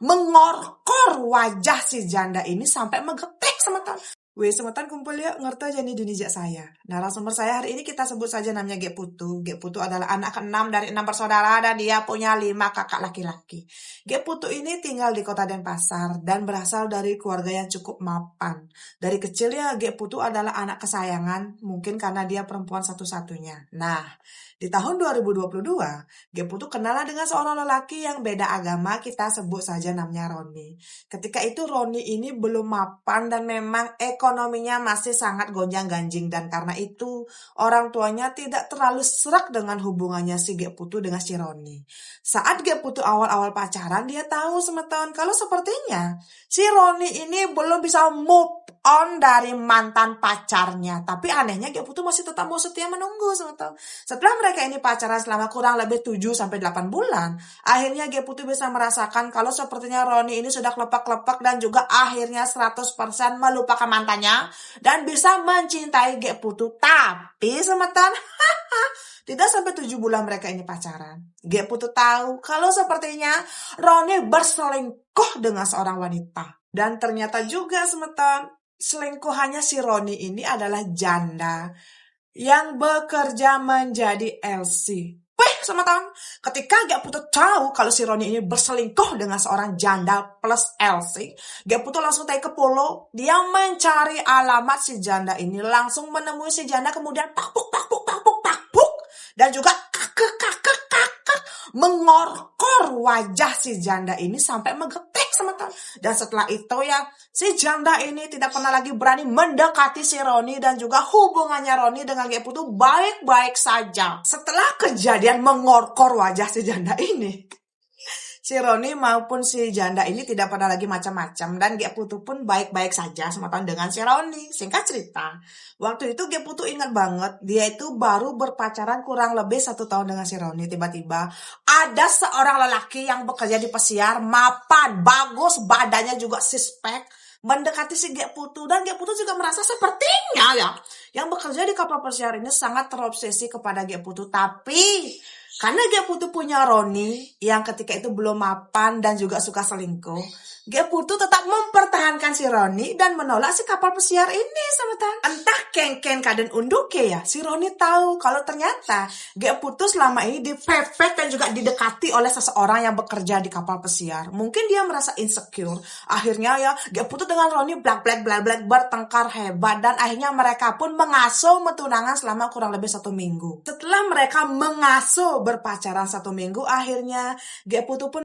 mengorkor wajah si janda ini sampai menggetek semeton. Weh, semeton kumpul ya, ngerti aja nih dunijak saya. Narasumber saya hari ini kita sebut saja namanya Gek Putu. Gek Putu adalah anak ke-6 dari 6 bersaudara dan dia punya 5 kakak laki-laki. Gek Putu ini tinggal di kota Denpasar dan berasal dari keluarga yang cukup mapan. Dari kecil ya Gek Putu adalah anak kesayangan, mungkin karena dia perempuan satu-satunya. Nah, di tahun 2022, Gek Putu kenalan dengan seorang lelaki yang beda agama, kita sebut saja namanya Roni. Ketika itu Roni ini belum mapan dan memang ekonominya masih sangat gonjang-ganjing, dan karena itu orang tuanya tidak terlalu serak dengan hubungannya si Gek Putu dengan si Roni. Saat Gek Putu awal-awal pacaran, dia tahu semeton kalau sepertinya si Roni ini belum bisa move on dari mantan pacarnya. Tapi anehnya Gek Putu masih tetap mau setia menunggu semeton. Setelah mereka ini pacaran selama kurang lebih 7-8 bulan, akhirnya Gek Putu bisa merasakan kalau sepertinya Roni ini sudah kelepak-kelepak dan juga akhirnya 100% melupakan mantannya dan bisa mencintai Gek Putu. Tapi semeton, tidak sampai 7 bulan mereka ini pacaran, Gek Putu tahu kalau sepertinya Roni berselingkuh dengan seorang wanita. Dan ternyata juga semeton, selingkuhannya si Roni ini adalah janda yang bekerja menjadi LC. Wih, semeton, ketika Gek Putu tahu kalau si Roni ini berselingkuh dengan seorang janda plus LC, Gek Putu langsung take ke Polo. Dia mencari alamat si janda ini, langsung menemui si janda, kemudian pakpuk, dan juga kakek mengorkor wajah si janda ini sampai menggetek semeton. Dan setelah itu ya, si janda ini tidak pernah lagi berani mendekati si Roni, dan juga hubungannya Roni dengan Gek Putu baik-baik saja. Setelah kejadian mengorkor wajah si janda ini, si Roni maupun si janda ini tidak pernah lagi macam-macam, dan Gek Putu pun baik-baik saja semeton dengan si Roni. Singkat cerita, waktu itu Gek Putu ingat banget, dia itu baru berpacaran kurang lebih 1 tahun dengan si Roni. Tiba-tiba ada seorang lelaki yang bekerja di pesiar, mapan, bagus, badannya juga sispek, mendekati si Gek Putu, dan Gek Putu juga merasa sepertinya ya, yang bekerja di kapal pesiar ini sangat terobsesi kepada Gek Putu. Tapi karena Gek Putu punya Roni yang ketika itu belum mapan dan juga suka selingkuh, Gek Putu tetap mempertahankan si Roni dan menolak si kapal pesiar ini semeton. Entah ken kaden unduke ya, si Roni tahu kalau ternyata Gek Putu selama ini dipepet dan juga didekati oleh seseorang yang bekerja di kapal pesiar. Mungkin dia merasa insecure. Akhirnya ya Gek Putu dengan Roni blak bertengkar hebat, dan akhirnya mereka pun mengasuh tunangan selama kurang lebih 1 minggu. Setelah mereka mengasuh berpacaran 1 minggu, akhirnya Gek Putu pun